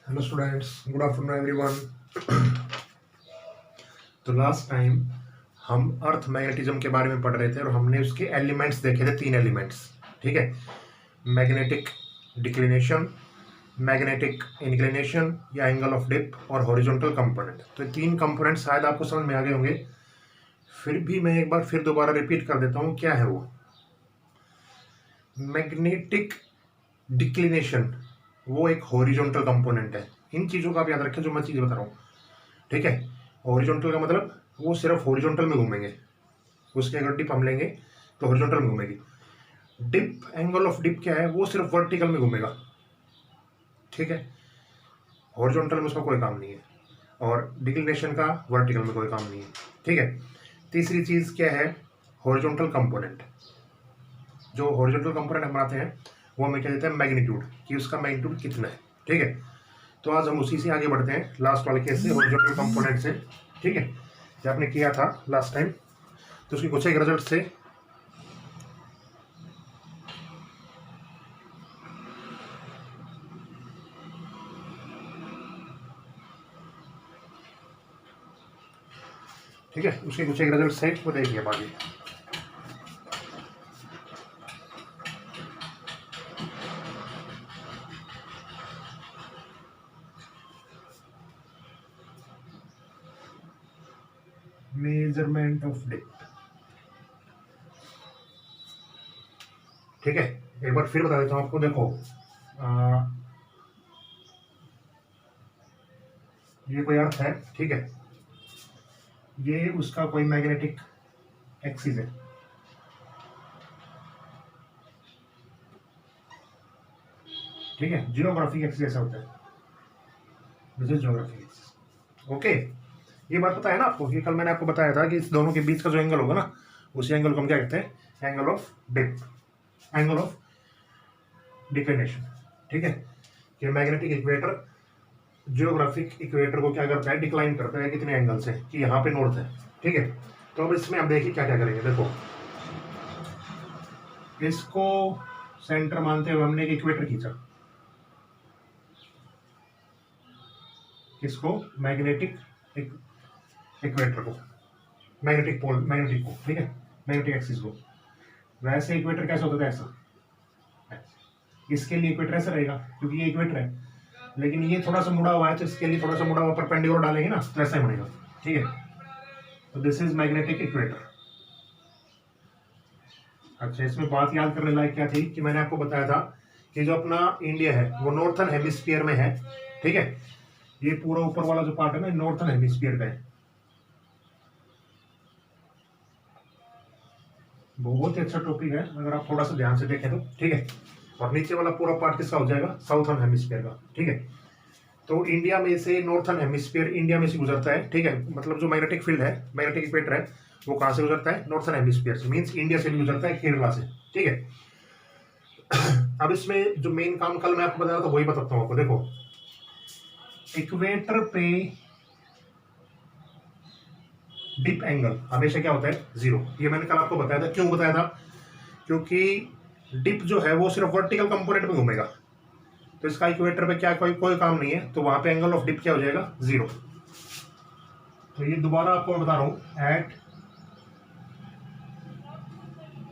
Hello students, good afternoon everyone. तो last time हम अर्थ magnetism के बारे में पढ़ रहे थे और हमने उसके एलिमेंट्स देखे थे, 3 एलिमेंट्स। ठीक है, मैग्नेटिक डिक्लिनेशन, मैग्नेटिक इंक्लिनेशन या एंगल ऑफ डिप और हॉरिजॉन्टल कंपोनेंट। तो ये 3 कंपोनेंट शायद आपको समझ में आ गए होंगे, फिर भी मैं एक बार फिर दोबारा रिपीट कर देता हूँ। क्या है वो? मैग्नेटिक डिक्लिनेशन वो एक हॉरिजॉन्टल कंपोनेंट है। इन चीज़ों का आप याद रखें जो मैं चीज़ बता रहा हूँ। ठीक है, हॉरिजॉन्टल का मतलब वो सिर्फ हॉरिजॉन्टल में घूमेंगे, उसके अगर डिप हम लेंगे तो हॉरिजॉन्टल में घूमेगी। डिप, एंगल ऑफ डिप क्या है? वो सिर्फ वर्टिकल में घूमेगा। ठीक है, हॉरिजॉन्टल में उसका कोई काम नहीं है और डिक्लिनेशन का वर्टिकल में कोई काम नहीं है। ठीक है, तीसरी चीज़ क्या है? Horizontal component. जो हॉरिजॉन्टल कंपोनेंट हम बनाते हैं वो हमें क्या देते हैं? मैग्नीट्यूड, कि उसका मैग्नीट्यूड कितना है। ठीक है, तो आज हम उसी से आगे बढ़ते हैं, लास्ट वाले केस से, हॉरिजॉन्टल कंपोनेंट से। ठीक है, जो आपने किया था लास्ट टाइम, तो उसकी कुछ एक रिजल्ट से ठीक है, उसके कुछ एक रिजल्ट से वो देखिए आगे। Measurement of dip. ठीक है, एक बार फिर बता देता हूँ आपको। देखो, ये कोई अर्थ है। ठीक है, ये उसका कोई मैग्नेटिक एक्सिस है। ठीक है, जियोग्राफिक एक्सिस ऐसा होता है, this is geographic axis. Okay, ये बात पता है ना आपको कि कल मैंने आपको बताया था कि इस दोनों के बीच का जो एंगल होगा ना, उसी एंगल को हम क्या कहते हैं? Angle of dip, angle of declination. ठीक है, कि मैग्नेटिक इक्वेटर जियोग्राफिक इक्वेटर को क्या करता है? डिक्लाइन करता है कितने एंगल से, कि यहाँ पे नॉर्थ है। ठीक है, तो अब इसमें हम देखिए क्या क्या करेंगे। देखो, इसको सेंटर मानते हुए हमने एक इक्वेटर खींचा। किसको? मैग्नेटिक इक्वेटर को, मैग्नेटिक पोल, मैग्नेटिक को। ठीक है, मैग्नेटिक एक्सिस को। वैसे इक्वेटर कैसा होता है? ऐसा। इसके लिए इक्वेटर ऐसा रहेगा क्योंकि ये इक्वेटर है, लेकिन ये थोड़ा सा मुड़ा हुआ है, तो इसके लिए थोड़ा सा मुड़ा हुआ परपेंडिकुलर डालेंगे ना, तो ऐसा ही बनेगा। ठीक है, तो दिस इज मैग्नेटिक इक्वेटर। अच्छा, इसमें बात याद करने लायक क्या थी कि मैंने आपको बताया था कि जो अपना इंडिया है वो नॉर्थन हेमिस्फीयर में है। ठीक है, ये पूरा ऊपर वाला जो पार्ट है ना, नॉर्थन हेमिस्फीयर का है। बहुत ही अच्छा टॉपिक है अगर आप थोड़ा सा ध्यान से देखें तो। ठीक है, और नीचे वाला पूरा पार्ट किसका हो जाएगा? साउथर्न हेमिस्फीयर का। ठीक है, तो इंडिया में से नॉर्थन हेमिस्फीयर इंडिया में से गुजरता है। ठीक है, मतलब जो मैग्नेटिक फील्ड है, मैग्नेटिक इक्वेटर है, वो कहाँ से गुजरता है? नॉर्थन हेमिस्फीयर से, मीन्स इंडिया से भी गुजरता है, केरला से। ठीक है, अब इसमें जो मेन काम कल मैं आपको बताया था वही बताता हूँ आपको। देखो, इक्वेटर पे डिप एंगल हमेशा क्या होता है? 0। ये मैंने कल आपको बताया था। क्यों बताया था? क्योंकि डिप जो है वो सिर्फ वर्टिकल कंपोनेंट में घूमेगा, तो इसका इक्वेटर पे क्या कोई कोई काम नहीं है, तो वहां पे एंगल ऑफ डिप क्या हो जाएगा? 0। तो ये दोबारा आपको मैं बता रहा हूं, at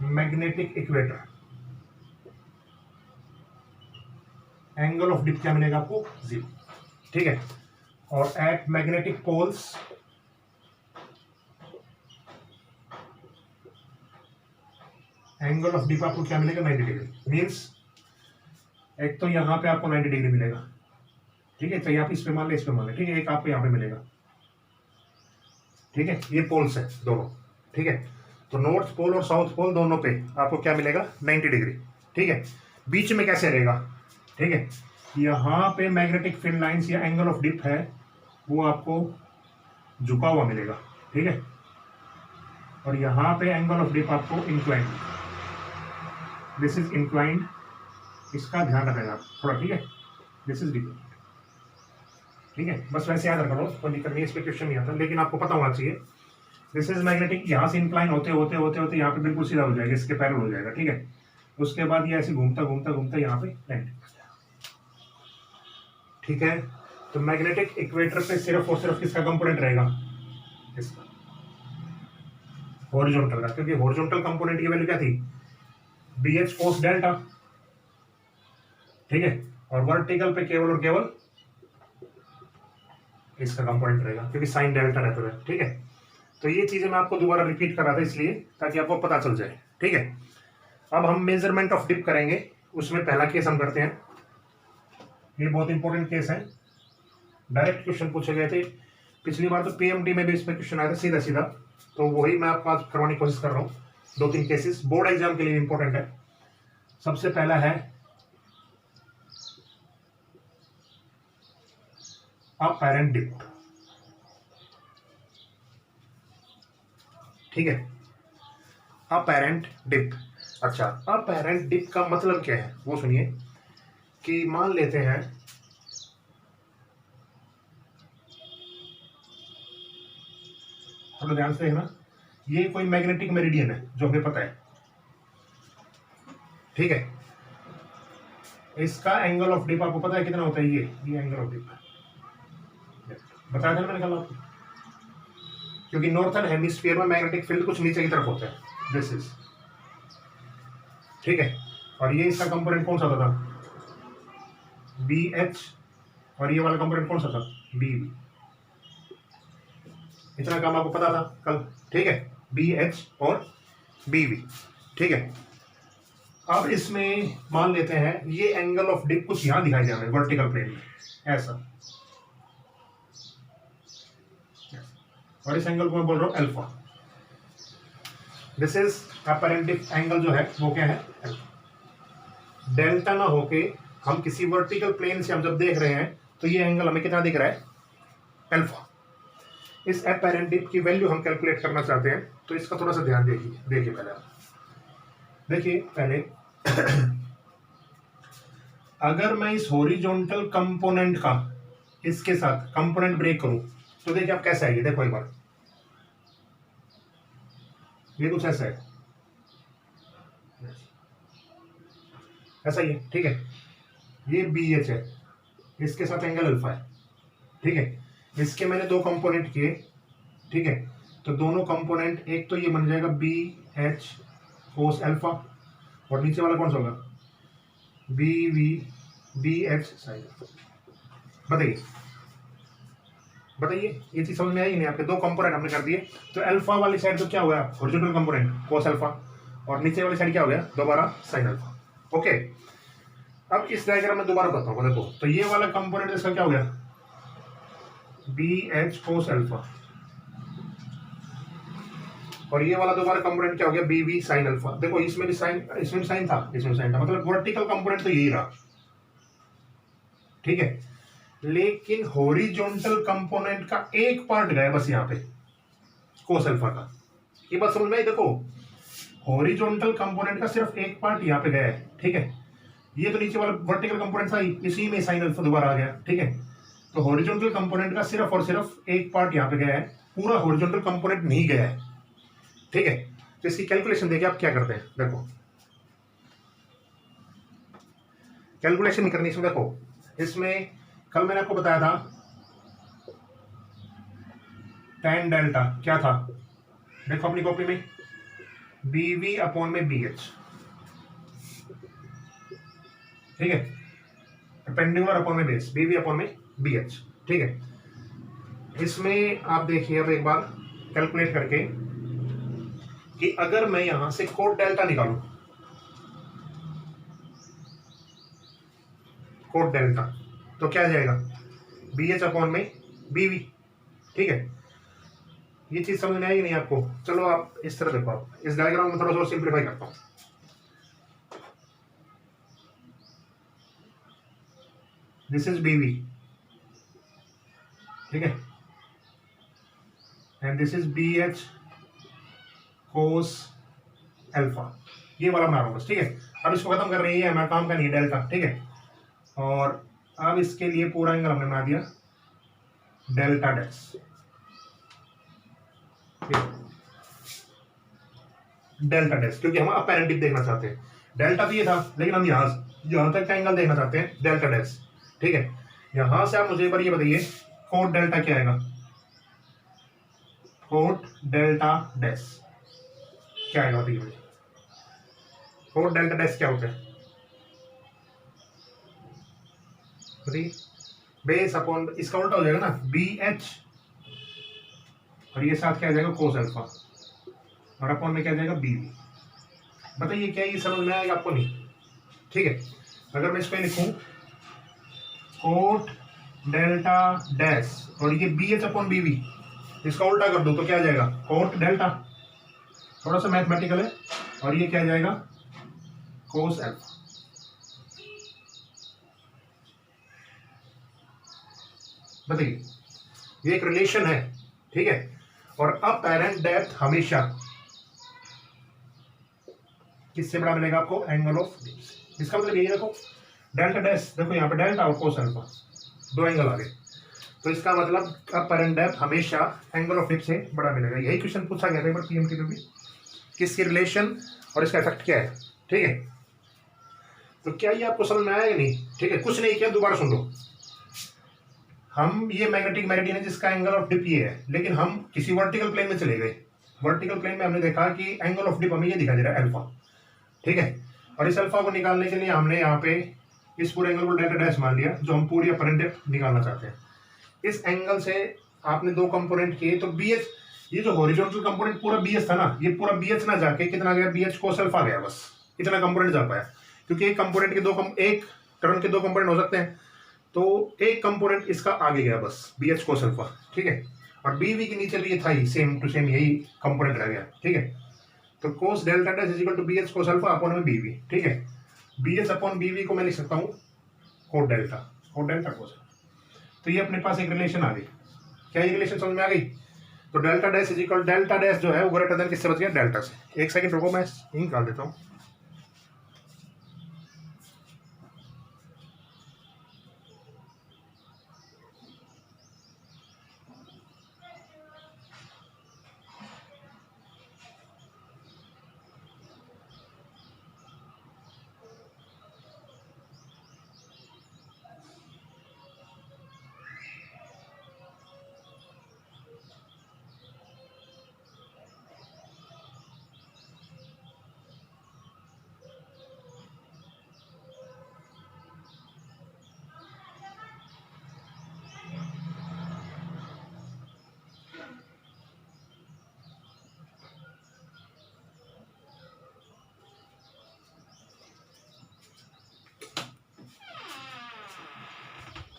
magnetic equator angle of dip क्या मिलेगा आपको? 0। ठीक है, और at magnetic poles angle of dip आपको क्या मिलेगा? 90 डिग्री। मीन्स एक तो यहाँ पे आपको 90 डिग्री मिलेगा। ठीक है, चाहे आप इस पे मान ले, इस पे मान ले। ठीक है, एक आपको यहाँ पे मिलेगा। ठीक है, ये पोल्स है दोनों। ठीक है, तो नॉर्थ पोल और साउथ पोल दोनों पे आपको क्या मिलेगा? 90 डिग्री। ठीक है, बीच में कैसे रहेगा? ठीक है, यहाँ पे मैग्नेटिक फील्ड लाइंस या एंगल ऑफ डिप है, वो आपको झुका हुआ मिलेगा। ठीक है, और यहाँ पे एंगल ऑफ डिप आपको इंक्लाइंड, दिस इज इंक्लाइंड। इसका ध्यान रखना आप थोड़ा। ठीक है, दिस इज डिप। ठीक है, बस वैसे याद रख लो, कोई दिक्कत नहीं, इस पर क्वेश्चन नहीं आता, लेकिन आपको पता होना चाहिए। दिस इज मैग्नेटिक, यहाँ से इंक्लाइन होते होते होते होते यहाँ पे बिल्कुल सीधा हो जाएगा, इसके पैरेलल हो जाएगा। ठीक है, उसके बाद ये ऐसे घूमता घूमता घूमता यहाँ पे लैंड। ठीक है, तो मैग्नेटिक इक्वेटर पे सिर्फ और सिर्फ किसका कंपोनेंट रहेगा, इसका हॉरिजॉन्टल का, क्योंकि हॉरिजॉन्टल कंपोनेंट की वैल्यू क्या थी, बी एच कोस डेल्टा, ठीक है, और वर्टिकल पे केवल और केवल इसका कंपोनेंट रहेगा क्योंकि साइन डेल्टा रहता है, ठीक है। तो ये चीजें मैं आपको दोबारा रिपीट कर रहा था इसलिए ताकि आपको पता चल जाए, ठीक है। अब हम मेजरमेंट ऑफ डिप करेंगे, उसमें पहला केस हम करते हैं, ये बहुत इंपॉर्टेंट केस है, डायरेक्ट क्वेश्चन पूछे गए थे पिछली बार, तो पीएमडी में भी इसमें क्वेश्चन आया था सीधा सीधा, तो वही मैं आपको आज करवाने की कोशिश कर रहा हूँ, 2-3 केसेस बोर्ड एग्जाम के लिए इंपॉर्टेंट है। सबसे पहला है अपैरेंट डिप, ठीक है, अपैरेंट डिप। अच्छा, अपैरेंट डिप का मतलब क्या है वो सुनिए, कि मान लेते हैं थोड़ा ध्यान से देखना, ये कोई मैग्नेटिक मेरिडियन है जो हमें पता है, ठीक है, इसका एंगल ऑफ डिप आपको पता है कितना होता है, ये एंगल ऑफ डिप बताया था ना मैंने कल आपको, क्योंकि नॉर्थन हेमिस्फीयर में मैग्नेटिक फील्ड कुछ नीचे की तरफ होता है, दिस इज, ठीक है, और ये इसका कंपोनेंट कौन सा था, बी एच, और ये वाला कंपोनेंट कौन सा था, बी बी, इतना काम आपको पता था कल, ठीक है, बी एच और बी बी, ठीक है। अब इसमें मान लेते हैं ये एंगल ऑफ डिप कुछ यहां दिखाई दे रहा है वर्टिकल प्लेन में, ऐसा, और इस एंगल को मैं बोल रहा हूं alpha, this is apparent dip angle जो है वो क्या है, अल्फा। डेल्टा ना होके हम किसी वर्टिकल प्लेन से हम जब देख रहे हैं तो ये एंगल हमें कितना दिख रहा है, अल्फा। इस अपैरेंट डिप की वैल्यू हम कैलकुलेट करना चाहते हैं, तो इसका थोड़ा सा ध्यान देखिए पहले आप देखिए पहले अगर मैं इस हॉरिजॉन्टल कंपोनेंट का इसके साथ कंपोनेंट ब्रेक करूं तो देखिए आप कैसे आएगी, देखो एक बार, ये कुछ ऐसा है, ऐसा ही है, ठीक है, ये बी एच है, इसके साथ एंगल अल्फा है, ठीक है, इसके मैंने 2 कंपोनेंट किए, ठीक है, तो दोनों कंपोनेंट, एक तो ये बन जाएगा बी एच कोस अल्फा, और नीचे वाला कौन सा होगा, B V B H sine. बताइए ये चीज समझ में आई नहीं आपके, 2 कंपोनेंट हमने कर दिए, तो अल्फा वाली साइड तो क्या हुआ, हॉरिजॉन्टल कंपोनेंट कोस अल्फा, और नीचे वाली साइड क्या हो गया, दोबारा साइन अल्फा, ओके। अब इस डायग्राम में दोबारा बताता हूँ, देखो, तो ये वाला कंपोनेंट इसका क्या हो गया, बी एच कोस अल्फा, और ये वाला दोबारा कंपोनेंट क्या हो गया, बी वी साइन अल्फा। देखो इसमें भी साइन था, इसमें साइन था, मतलब वर्टिकल कंपोनेंट तो यही रहा, ठीक है, लेकिन हॉरिजॉन्टल कंपोनेंट का एक पार्ट गया बस यहाँ पे, कोस अल्फा का, ये बात समझ में आई, देखो हॉरिजॉन्टल कंपोनेंट का सिर्फ एक पार्ट यहाँ पे गया है, ठीक है, ये तो नीचे वाला वर्टिकल कंपोनेंट था, इसी में साइन अल्फा दोबारा आ गया, ठीक है, तो हॉरिजॉन्टल कंपोनेंट का सिर्फ और सिर्फ एक पार्ट यहाँ पे गया है, पूरा हॉरिजॉन्टल कंपोनेंट नहीं गया है, ठीक है। तो इसकी कैलकुलेशन देखिए आप क्या करते हैं, देखो कैलकुलेशन नहीं करनी इसमें, देखो इसमें कल मैंने आपको बताया था tan डेल्टा क्या था, देखो अपनी कॉपी में, बी वी अपॉन में बी एच, ठीक है, परपेंडिकुलर अपॉन में बेस, बी वी अपॉन में बी एच, ठीक है। इसमें आप देखिए अब एक बार कैलकुलेट करके कि अगर मैं यहां से कोट डेल्टा निकालूं, कोट डेल्टा, तो क्या आ जाएगा, बी एच अपॉन में बी वी, ठीक है। ये चीज समझ में आएगी नहीं आपको, चलो आप इस तरह देखो, आप इस डायग्राम में थोड़ा सा सिंप्लीफाई करता हूं, दिस इज बी वी, ठीक है, and this is B H cos alpha, ये वाला बना रहा हूं बस, ठीक है। अब इसको खत्म कर रही है, हमारा काम का नहीं डेल्टा, ठीक है, और अब इसके लिए पूरा एंगल हमने बना दिया डेल्टा डैश, डेल्टा डैश, क्योंकि हम अपैरेंट डिप देखना चाहते हैं, डेल्टा तो ये था लेकिन हम यहां तक का एंगल देखना चाहते हैं डेल्टा डैश, ठीक है। यहां से आप मुझे एक बार ये बताइए कोट डेल्टा क्या आएगा, कोट डेल्टा डैश क्या आएगा बताइए मुझे, कोट डेल्टा डैश क्या होता है बताइए। बेस अपॉन, इसका उल्टा हो जाएगा ना, बी एच, और ये साथ क्या आ जाएगा कोस अल्फा, और अपॉन में क्या आ जाएगा बी वी। बताइए क्या ये समझ में आएगा आपको? नहीं। ठीक है, अगर मैं इस पे लिखूं कोट डेल्टा डैश और ये B H upon B V, इसका उल्टा कर दो तो क्या आ जाएगा कोट डेल्टा, थोड़ा सा मैथमेटिकल है, और ये क्या आ जाएगा कोस अल्फा। बताइए, ये एक रिलेशन है, ठीक है। और अपेरेंट डेप्थ हमेशा किससे बड़ा मिलेगा आपको, एंगल ऑफ डिप। इसका मतलब यही रखो डेल्टा डैश, देखो यहाँ पे डेल्टा और कोस अल्फा दो एंगल आ गए, तो इसका मतलब अपेरेंट डेप्थ हमेशा एंगल ऑफ डिप से बड़ा मिलेगा। यही क्वेश्चन पूछा गया था एक बार पीएमटी में भी, किसकी रिलेशन और इसका इफेक्ट क्या है। ठीक है, तो क्या ये आपको समझ में आया या नहीं? ठीक है, कुछ नहीं किया, दोबारा सुन लो। हम ये मैग्नेटिक मेरिडियन है जिसका एंगल ऑफ डिप ये है, लेकिन हम किसी वर्टिकल प्लेन में चले गए। वर्टिकल प्लेन में हमने देखा कि एंगल ऑफ डिप हमें ये दिखाई दे रहा है अल्फा, ठीक है। और इस अल्फा को निकालने के लिए हमने यहाँ पे इस पूरे एंगल को डेल्टा डैश मान लिया, जो हम पूरी अपरेंट डेप्थ निकालना चाहते हैं। इस एंगल से आपने दो कंपोनेंट किए, तो बी एच, ये जो हॉरिजॉन्टल कंपोनेंट पूरा बी एच था ना, ये पूरा बी एच ना जाके कितना गया, बी एच कोस अल्फा गया, बस इतना कंपोनेंट जा पाया। क्योंकि एक कंपोनेंट के एक टर्न के दो कंपोनेंट हो सकते हैं, तो एक कंपोनेंट इसका आगे गया बस, बी एच कोस अल्फा, ठीक है। और बी वी के नीचे भी ये था ही, सेम टू सेम यही कंपोनेंट रह गया, ठीक है। तो cos delta dash is equal to B H cos alpha upon में बी वी, ठीक है। B H upon B V को मैं लिख सकता हूँ कोट डेल्टा कोस। तो ये अपने पास एक रिलेशन आ गई। क्या ये रिलेशन समझ में आ गई? तो delta dash is equal, delta dash जो है वो ग्रेटर देन किससे बच गया, डेल्टा से। एक सेकंड रुको, मैं निकाल देता हूँ।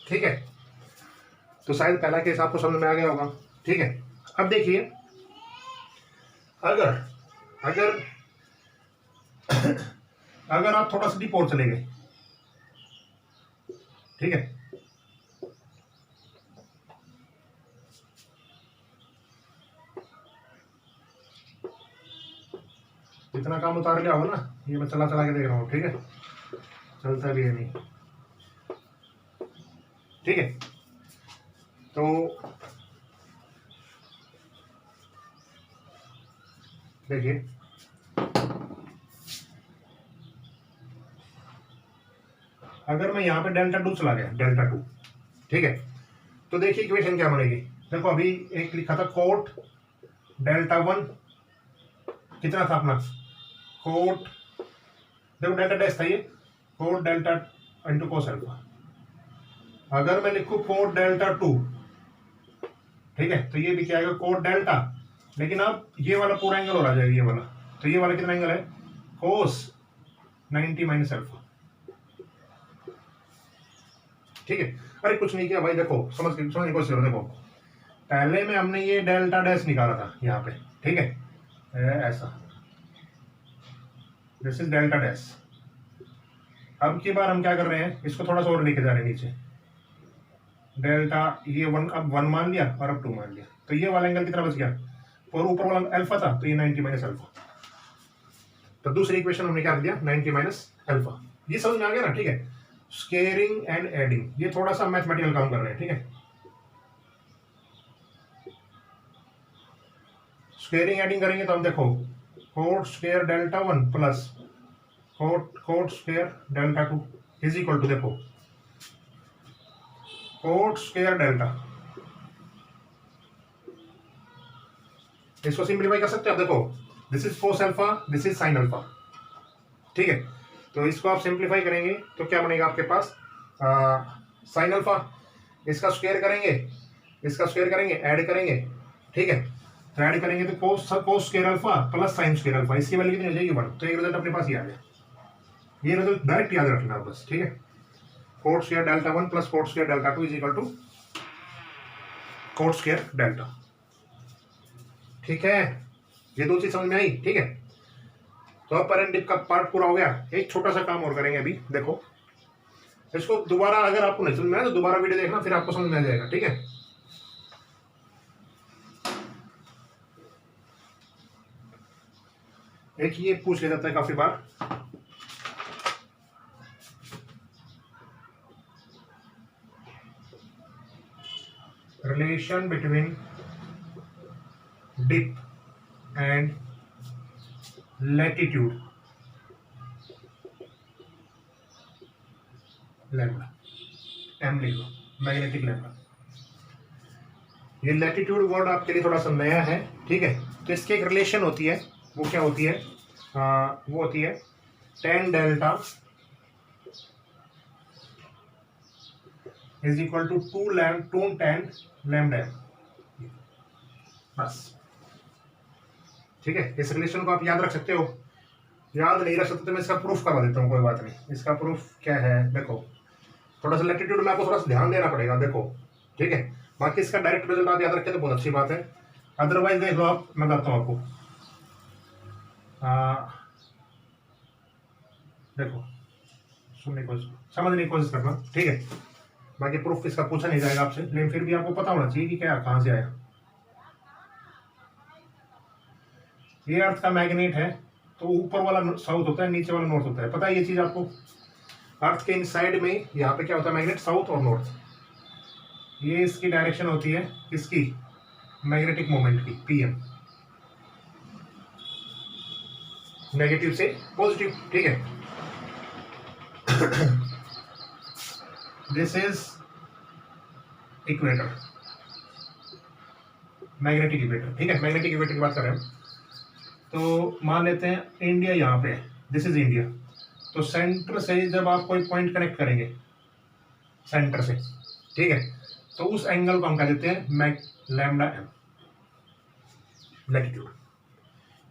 ठीक है, तो शायद पहला केस आपको समझ में आ गया होगा, ठीक है। अब देखिए, अगर अगर अगर आप थोड़ा सा डीप और चले गए, ठीक है, इतना काम उतार लिया होगा ना, ये मैं चला चला के देख रहा हूँ, ठीक है, चलता भी है नहीं, ठीक है। तो देखिए, अगर मैं यहाँ पे डेल्टा टू चला गया, डेल्टा टू, ठीक है, तो देखिए इक्वेशन क्या बनेगी। देखो अभी एक लिखा था कोट डेल्टा वन, कितना था अपना कोट, देखो डेल्टा डैश था ये, cot delta into cos alpha. अगर मैं लिखूं कोट डेल्टा टू, ठीक है, तो ये भी क्या आएगा कोट डेल्टा, लेकिन अब ये वाला पूरा एंगल और आ जाएगा, ये वाला, तो ये वाला कितना एंगल है, कोस 90 माइनस अल्फा, ठीक है। अरे कुछ नहीं किया भाई, देखो समझने की कोशिश करो। देखो पहले में हमने ये डेल्टा डैश निकाला था यहाँ पे, ठीक है, ऐसा, दिस इज डेल्टा डैश। अब की बार हम क्या कर रहे हैं, इसको थोड़ा सा और लेके जा रहे हैं नीचे, डेल्टा ये वन, अब वन मान लिया और अब टू मान लिया, तो ये वाला एंगल कितना बच गया, और ऊपर वाला अल्फा था, तो ये 90 माइनस अल्फा। तो दूसरी इक्वेशन हमने क्या दिया, 90 माइनस अल्फा। ये समझ में आ गया ना, ठीक है। स्केयरिंग एंड एडिंग, ये थोड़ा सा मैथमेटिकल काम कर रहे हैं, ठीक है। स्केयरिंग एडिंग करेंगे तो हम देखो cot square delta one plus cot square delta two is equal to, देखो कोट स्क्वायर डेल्टा। इसको सिंप्लीफाई कर सकते हो आप, देखो this is cos alpha, this is sine alpha, ठीक है। तो इसको आप सिंप्लीफाई करेंगे तो क्या बनेगा आपके पास, साइन अल्फा, इसका स्क्वायर करेंगे, इसका स्क्वायर करेंगे, ऐड करेंगे, ठीक है। तो ऐड करेंगे तो cos square alpha plus sine square alpha, इसकी वैल्यू कितनी हो जाएगी 1। तो ये रिजल्ट अपने पास ही आ गया, ये रिजल्ट डायरेक्ट याद रखना बस, ठीक है। Cot square delta 1 plus cot square delta 2 is equal to cot square delta, ठीक है। ये दो चीज समझ में आई, ठीक है। तो अब अपर एंड डिप का पार्ट पूरा हो गया। एक छोटा सा काम और करेंगे अभी, देखो इसको दोबारा अगर आपको नहीं समझ में आया तो दोबारा वीडियो देखना, फिर आपको समझ में आ जाएगा, ठीक है। एक ये पूछ लिया जाता है काफी बार, relation between dip and latitude lambda, M लिख लो, मैग्नेटिक लैम्डा। ये लैटिट्यूड वर्ड आपके लिए थोड़ा सा नया है, ठीक है। तो इसकी एक रिलेशन होती है, वो क्या होती है, वो होती है tan delta is equal to 2 tan lambda, बस, ठीक है। इस रिलेशन को आप याद रख सकते हो, याद नहीं रख सकते तो मैं इसका प्रूफ करवा देता हूँ, कोई बात नहीं। इसका प्रूफ क्या है, देखो थोड़ा सा लैटिट्यूड में आपको थोड़ा सा ध्यान देना पड़ेगा, देखो, ठीक है। बाकी इसका डायरेक्ट रिजल्ट आप याद रखें तो बहुत अच्छी बात है, अदरवाइज देख लो आप, मैं बताता हूँ आपको। देखो सुनने की कोशिश, समझने की कोशिश करना, ठीक है। बाकी प्रूफ इसका पूछा नहीं जाएगा आपसे, लेकिन फिर भी आपको पता होना चाहिए कि क्या कहाँ से आया। ये अर्थ का मैग्नेट है, तो ऊपर वाला साउथ होता है, नीचे वाला नॉर्थ होता है, पता है ये चीज आपको। अर्थ के इनसाइड में यहाँ पे क्या होता है, मैग्नेट साउथ और नॉर्थ, ये इसकी डायरेक्शन होती है, किसकी, मैग्नेटिक मोमेंट की, पीएम, नेगेटिव से पॉजिटिव, ठीक है। This is equator, magnetic equator, ठीक है। मैग्नेटिक इक्वेटर की बात कर रहे हैं। तो मान लेते हैं इंडिया यहाँ पे है, दिस इज इंडिया। तो सेंटर से जब आप कोई पॉइंट कनेक्ट करेंगे सेंटर से, ठीक है, तो उस एंगल को हम कह देते हैं लैम्डा एम, लैटिट्यूड।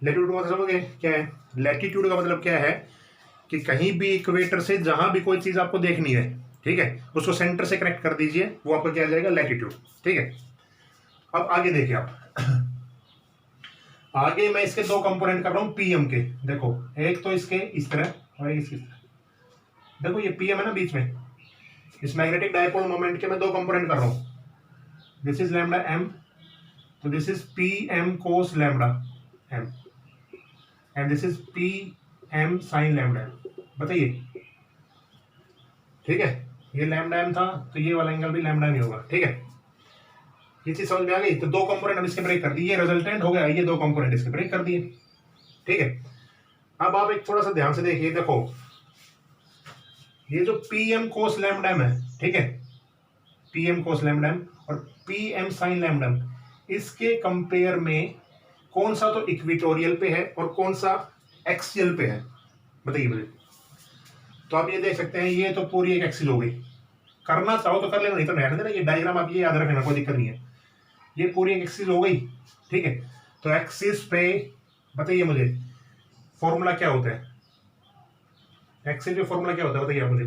लैटिट्यूड का मतलब क्या है, लैटिट्यूड का मतलब क्या है कि कहीं भी इक्वेटर से जहां भी कोई चीज आपको देखनी है, ठीक है, उसको सेंटर से कनेक्ट कर दीजिए, वो आपको क्या आ जाएगा, लैटिट्यूड, ठीक है। अब आगे देखिए आप, आगे मैं इसके दो कंपोनेंट कर रहा हूं पीएम के, देखो एक तो इसके इस तरह और एक इसकी तरह, देखो ये पीएम है ना बीच में, इस मैग्नेटिक डायपोल मोमेंट के मैं दो कंपोनेंट कर रहा हूं, दिस इज लैम्डा एम, तो this is P M cos lambda M and this is P M sine lambda M, बताइए, ठीक है। ये लैम्डा एम था तो ये वाला एंगल भी लैम्डा एम ही होगा, ठीक है। ये चीज समझ में आ गई। तो दो कंपोनेंट हम इसके ब्रेक कर दिए, रिजल्टेंट हो गया, ये दो कंपोनेंट इसके ब्रेक कर दिए, ठीक है। अब आप एक थोड़ा सा ध्यान से देखिए, देखो ये जो पीएम कोस लैम्डा एम है, ठीक है, पीएम कोस लैम्डा एम और पीएम साइन लैम्डा एम, इसके कंपेयर में कौन सा तो इक्वेटोरियल पे है और कौन सा एक्सियल पे है, बताइए मुझे। तो आप ये देख सकते हैं, ये तो पूरी एक एक्सिस हो गई, करना चाहो तो कर लेना, नहीं तो रहने देना। ये डायग्राम आप ये याद रखना, कोई दिक्कत नहीं है, ये पूरी एक एक्सिस हो गई, ठीक है। तो एक्सिस पे बताइए मुझे फॉर्मूला क्या होता है, एक्सिस पे फॉर्मूला क्या होता है, बताइए आप मुझे।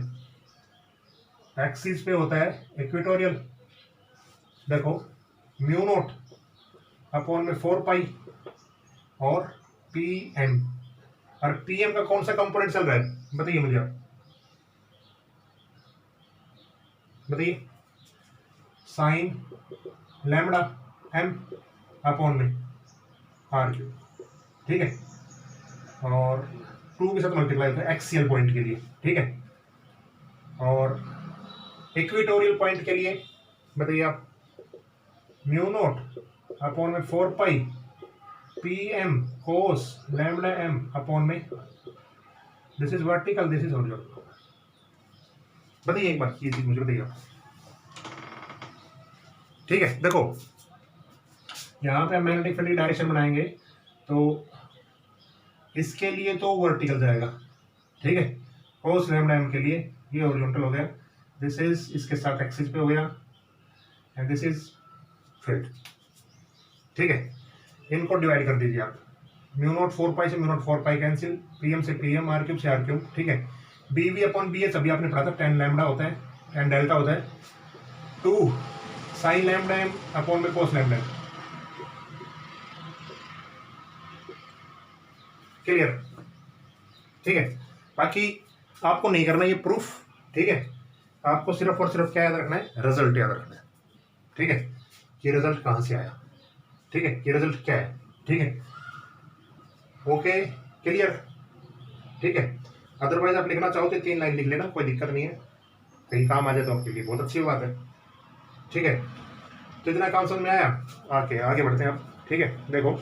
एक्सिस पे होता है इक्वेटोरियल, देखो म्यू नोट अपॉन में 4 पाई और पी एम, और पी एम का कौन सा कंपोनेंट चल रहा है, बताइए मुझे आप, बताइए। साइन लैम्डा एम अपॉन में आर क्यू, ठीक है, और 2 के साथ मल्टीप्लाई होता है एक्सियल पॉइंट के लिए, ठीक है। और इक्वेटोरियल पॉइंट के लिए बताइए आप, म्यू नोट अपॉन में 4 पाई P M cos lambda M upon में, this is vertical, this is horizontal. बताइए एक बार ये चीज मुझे बताइए आप। ठीक है, देखो यहाँ पे हम मैग्नेटिक फील्ड की डायरेक्शन बनाएंगे तो इसके लिए तो वर्टिकल जाएगा, ठीक है, cos लैम्डा m के लिए ये हॉरिजॉन्टल हो गया, दिस इज इसके साथ एक्सिस पे हो गया एंड दिस इज फील्ड, ठीक है। इनको डिवाइड कर दीजिए आप, म्यू नॉट 4 पाई से mu naught 4 pi cancel, PM से पीएम, आर क्यूब से आर क्यूब, ठीक है। बीवी अपॉन बी एच अभी आपने पढ़ा था, टेन लैम्डा होता है, टेन डेल्टा होता है, 2 साइन लैम्डा एम अपॉन में कोस लैम्डा एम, क्लियर, ठीक है। बाकी आपको नहीं करना ये प्रूफ, ठीक है, आपको सिर्फ और सिर्फ क्या याद रखना है, रिजल्ट याद रखना है, ठीक है। ये रिजल्ट कहाँ से आया, ठीक है, ये रिजल्ट क्या है, ठीक है, ओके, क्लियर, ठीक है। अदरवाइज आप लिखना चाहो तो 3 लाइन लिख लेना, कोई दिक्कत नहीं है, कहीं काम आ जाए तो आपके लिए बहुत अच्छी बात है, ठीक है। तो इतना काम समझ में आया, आगे बढ़ते हैं आप, ठीक है। देखो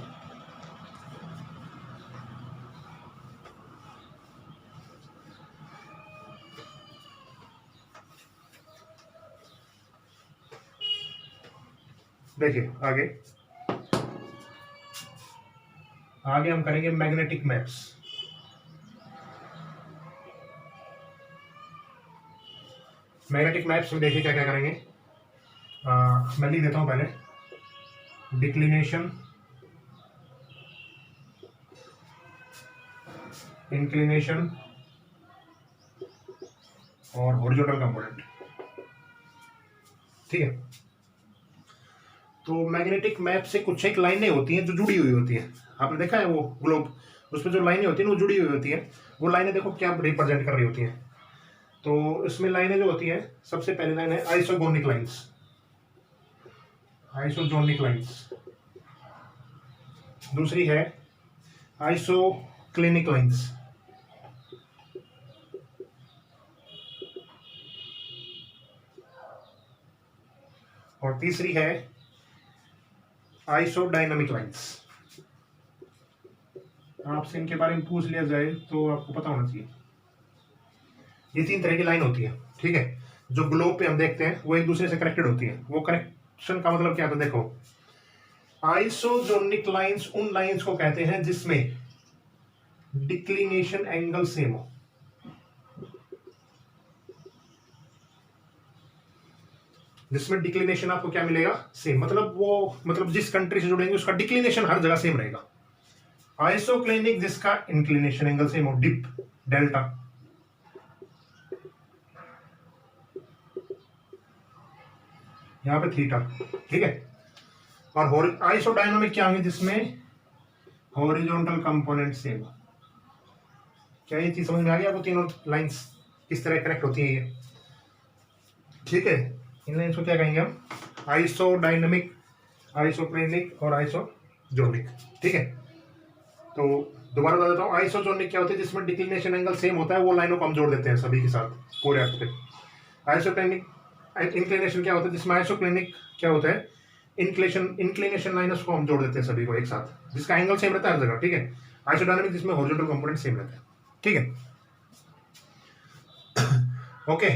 देखिए आगे हम करेंगे मैग्नेटिक मैप्स। मैग्नेटिक मैप्स में देखिए क्या क्या करेंगे, मैं लिख देता हूं पहले, डिक्लिनेशन, इंक्लिनेशन और हॉरिजॉन्टल कंपोनेंट, ठीक है। तो मैग्नेटिक मैप से कुछ एक लाइनें होती हैं जो जुड़ी हुई होती हैं, आपने देखा है वो ग्लोब, उसमें जो लाइनें होती हैं वो जुड़ी हुई होती हैं, वो लाइनें देखो क्या रिप्रेजेंट कर रही होती हैं। तो इसमें लाइनें जो होती हैं, सबसे पहली लाइन है आइसोगोनिक लाइंस, आइसोजोनिक लाइंस, दूसरी है आइसोक्लिनिक लाइंस, और तीसरी है आइसोडायनामिक लाइंस। आपसे इनके बारे में पूछ लिया जाए तो आपको पता होना चाहिए। ये 3 तरह की लाइन होती है, ठीक है, जो ग्लोब पे हम देखते हैं वो एक दूसरे से कनेक्टेड होती है। वो कनेक्शन का मतलब क्या था, देखो आइसोजोनिक लाइंस उन लाइंस को कहते हैं जिसमें डिक्लिनेशन एंगल सेम हो, जिसमें डिक्लिनेशन आपको क्या मिलेगा, सेम, मतलब जिस कंट्री से जुड़ेंगे उसका डिक्लिनेशन हर जगह सेम रहेगा। आइसोक्लिनिक जिसका इंक्लिनेशन एंगल सेम हो, डिप, डेल्टा, यहां पे थीटा, ठीक है। और आइसोडायनामिक क्या होंगे, जिसमें हॉरिजॉन्टल कंपोनेंट सेम। क्या ये चीज समझ में आ गई आपको, तीनों लाइंस किस तरह कनेक्ट होती है ये, ठीक है। इन लाइंस को क्या कहेंगे हम, आइसोडायनामिक, आइसोक्लिनिक और आइसोजोनिक, ठीक है। तो दोबारा बता देता हूँ, आइसोजोनिक क्या होती है, जिसमें डिक्लिनेशन एंगल सेम होता है, वो लाइनों को हम जोड़ देते हैं सभी के साथ पूरे अर्थ पे। आइसोक्लिनिक इंक्लिनेशन क्या होता है, जिसमें आइसोक्लिनिक क्या होता है, इंक्लिनेशन लाइनस को हम जोड़ देते हैं सभी को एक साथ, जिसका एंगल सेम रहता है हर जगह, ठीक है। आइसोडायनामिक जिसमें हॉरिजॉन्टल कंपोनेंट सेम रहता है, ठीक है। ओके,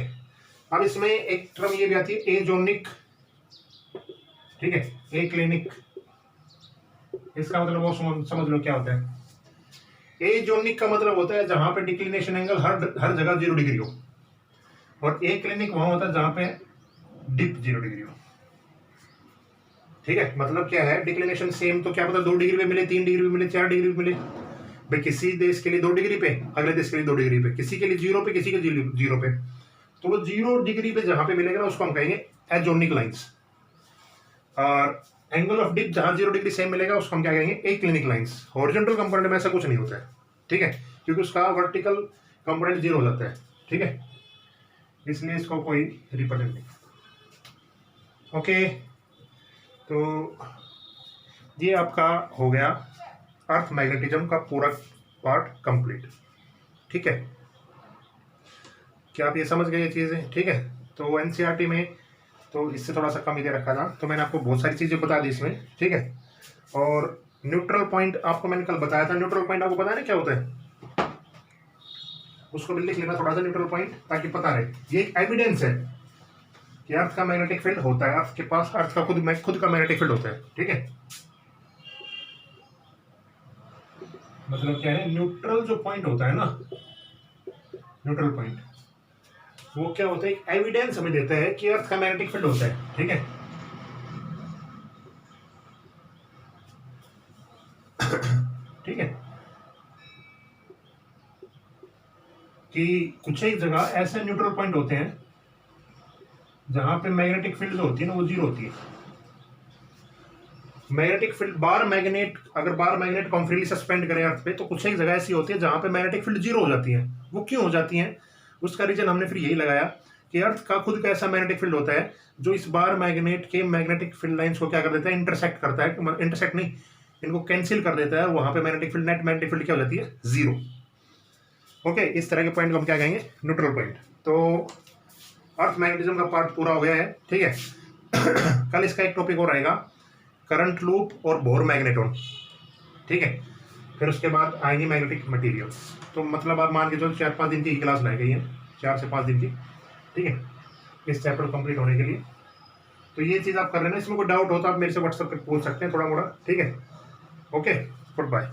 अब इसमें एक टर्म ये भी आती है एजोनिक, ठीक है, ए क्लिनिक, इसका मतलब वो समझ लो क्या होता है। एजोनिक का मतलब होता है जहां पे डिक्लिनेशन एंगल हर जगह 0 डिग्री हो, और ए क्लिनिक वहां होता है जहां पे डिप 0 डिग्री हो, ठीक है। मतलब क्या है, डिक्लिनेशन सेम तो क्या पता 2 डिग्री पे मिले, 3 डिग्री पे मिले, 4 डिग्री पे मिले, भाई किसी देश के लिए 2 डिग्री पे, अगले देश के लिए 2 डिग्री पे, किसी के लिए 0 पे, किसी के 0 पे, तो वो 0 डिग्री पे जहां पे मिलेगा ना उसको हम कहेंगे एजोनिक लाइंस, और एंगल ऑफ डिप जहां 0 डिग्री सेम मिलेगा उसको हम क्या कहेंगे, ए क्लिनिक लाइंस। हॉरिजॉन्टल कंपोनेंट में ऐसा कुछ नहीं होता है, ठीक है, क्योंकि उसका वर्टिकल कंपोनेंट 0 हो जाता है, ठीक है, इसलिए इसको कोई रिप्रेजेंट नहीं। ओके, तो ये आपका हो गया अर्थ मैग्नेटिज्म का पूरा पार्ट कंप्लीट, ठीक है। क्या आप ये समझ गए ये चीज़ें, ठीक है। तो एनसीईआरटी में तो इससे थोड़ा सा कम ही दे रखा था, तो मैंने आपको बहुत सारी चीज़ें बता दी इसमें, ठीक है। और न्यूट्रल पॉइंट आपको मैंने कल बताया था, न्यूट्रल पॉइंट आपको पता है ना क्या होता है, उसको भी लिख लेना थोड़ा सा न्यूट्रल पॉइंट, ताकि पता रहे। ये एक एविडेंस है कि अर्थ का मैग्नेटिक फील्ड होता है, अर्थ के पास अर्थ का खुद का मैग्नेटिक फील्ड होता है। ठीक है, मतलब क्या है, न्यूट्रल जो पॉइंट होता है ना, न्यूट्रल पॉइंट, वो क्या होता है, एक एविडेंस हमें देता है कि अर्थ का मैग्नेटिक फील्ड होता है। ठीक है, ठीक है, कि कुछ एक जगह ऐसे न्यूट्रल पॉइंट होते हैं जहां पे मैग्नेटिक फील्ड जो होती है ना वो जीरो होती है। मैग्नेटिक फील्ड बार मैग्नेट, अगर बार मैग्नेट को हम फ्रीली सस्पेंड करें अर्थ पे, तो कुछ एक जगह ऐसी होती है जहां पे मैग्नेटिक फील्ड जीरो हो जाती है। वो क्यों हो जाती है, उसका रीजन हमने फिर यही लगाया कि अर्थ का खुद का ऐसा मैग्नेटिक फील्ड होता है जो इस बार मैग्नेट के मैग्नेटिक फील्ड लाइंस को क्या कर देता है, इंटरसेक्ट करता है, इंटरसेक्ट नहीं, इनको कैंसिल कर देता है, वहां पे magnetic field, net magnetic field क्या हो जाती है, जीरो। ओके, इस तरह के पॉइंट को हम क्या कहेंगे, न्यूट्रल पॉइंट। तो अर्थ मैग्नेटिज्म का पार्ट पूरा हो गया है। ठीक है, कल इसका एक टॉपिक और आएगा, करंट लूप और बोर मैग्नेटॉन। ठीक है, फिर उसके बाद आएंगे मैग्नेटिक मटेरियल्स। तो मतलब आप मान के चलो 4-5 दिन की क्लास लाई गई है, 4 से 5 दिन की। ठीक है, इस चैप्टर कंप्लीट होने के लिए। तो ये चीज़ आप कर रहे हैं, इसमें कोई डाउट हो तो आप मेरे से व्हाट्सएप पर पूछ सकते हैं थोड़ा मोड़ा। ठीक है, ओके, गुड बाय।